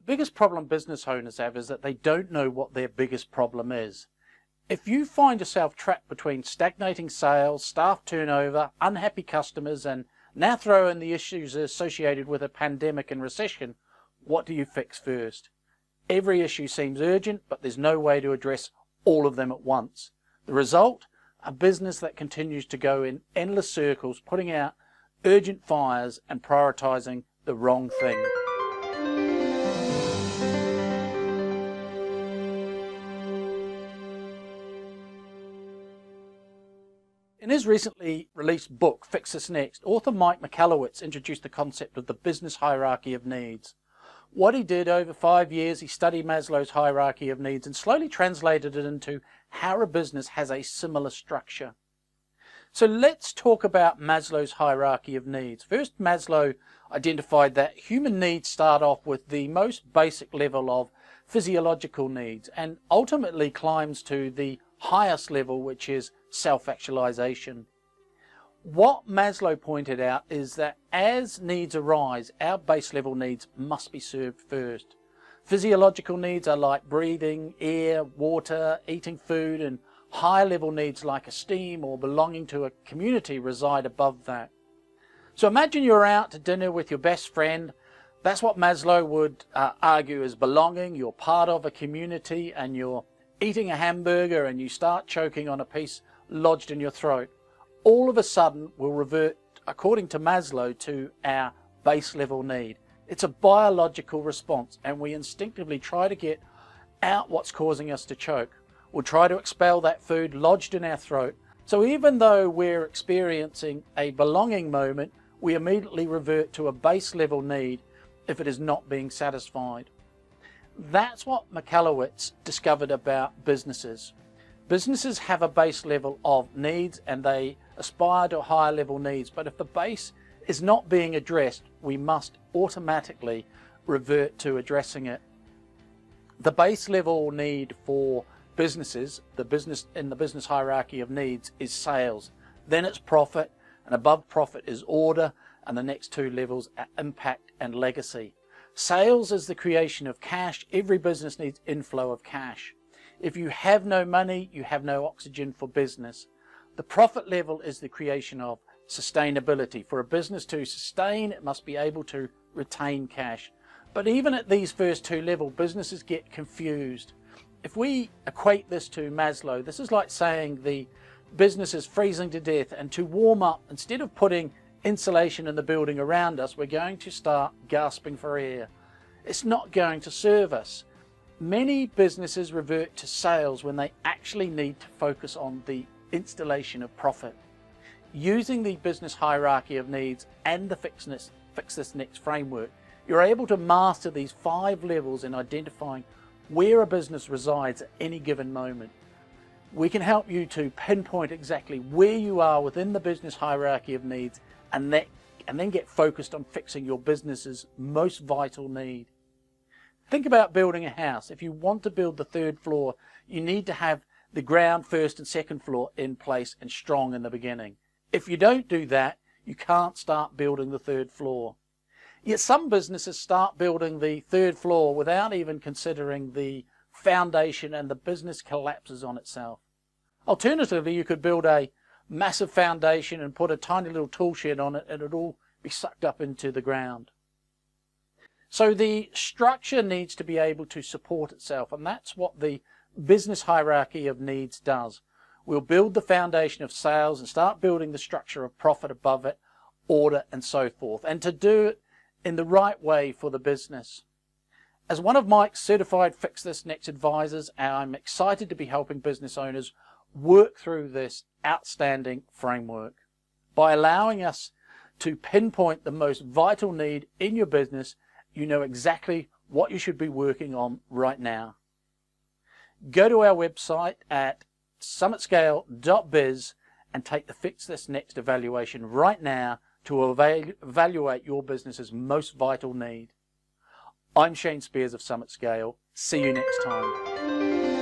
biggest problem business owners have is that they don't know what their biggest problem is. If you find yourself trapped between stagnating sales, staff turnover, unhappy customers, and now throw in the issues associated with a pandemic and recession, what do you fix first? Every issue seems urgent, but there's no way to address all of them at once. The result? A business that continues to go in endless circles, putting out urgent fires and prioritizing the wrong thing. In his recently released book, Fix This Next, author Mike Michalowicz introduced the concept of the business hierarchy of needs. What he did over 5 years, he studied Maslow's hierarchy of needs and slowly translated it into how a business has a similar structure. So let's talk about Maslow's hierarchy of needs. First, Maslow identified that human needs start off with the most basic level of physiological needs and ultimately climbs to the highest level, which is self-actualization. What Maslow pointed out is that as needs arise, our base level needs must be served first. Physiological needs are like breathing, air, water, eating food, and higher level needs like esteem or belonging to a community reside above that. So imagine you're out to dinner with your best friend. That's what Maslow would argue is belonging. You're part of a community and you're eating a hamburger and you start choking on a piece lodged in your throat. All of a sudden we'll revert, according to Maslow, to our base level need. It's a biological response and we instinctively try to get out what's causing us to choke. We'll try to expel that food lodged in our throat. So even though we're experiencing a belonging moment, we immediately revert to a base level need if it is not being satisfied. That's what Michalowicz discovered about businesses. Businesses have a base level of needs and they aspire to higher level needs, but if the base is not being addressed, we must automatically revert to addressing it. The base level need for businesses, in the business hierarchy of needs, is sales. Then it's profit, and above profit is order, and the next two levels are impact and legacy. Sales is the creation of cash. Every business needs inflow of cash. If you have no money, you have no oxygen for business. The profit level is the creation of sustainability. For a business to sustain, it must be able to retain cash. But even at these first two levels, businesses get confused. If we equate this to Maslow, this is like saying the business is freezing to death, and to warm up, instead of putting insulation in the building around us, we're going to start gasping for air. It's not going to serve us. Many businesses revert to sales when they actually need to focus on the installation of profit. Using the business hierarchy of needs and the Fix This Next framework, you're able to master these 5 levels in identifying where a business resides at any given moment. We can help you to pinpoint exactly where you are within the business hierarchy of needs and then get focused on fixing your business's most vital need. Think about building a house. If you want to build the 3rd floor, you need to have the ground, 1st and 2nd floor in place and strong in the beginning. If you don't do that, you can't start building the 3rd floor. Yet some businesses start building the 3rd floor without even considering the foundation, and the business collapses on itself. Alternatively, you could build a massive foundation and put a tiny little tool shed on it and it would all be sucked up into the ground. So the structure needs to be able to support itself, and that's what the business hierarchy of needs does. We'll build the foundation of sales and start building the structure of profit above it, order, and so forth, and to do it in the right way for the business. As one of Mike's certified Fix This Next advisors, I'm excited to be helping business owners work through this outstanding framework. By allowing us to pinpoint the most vital need in your business, you know exactly what you should be working on right now. Go to our website at summitscale.biz and take the Fix This Next evaluation right now to evaluate your business's most vital need. I'm Shane Spears of Summit Scale. See you next time.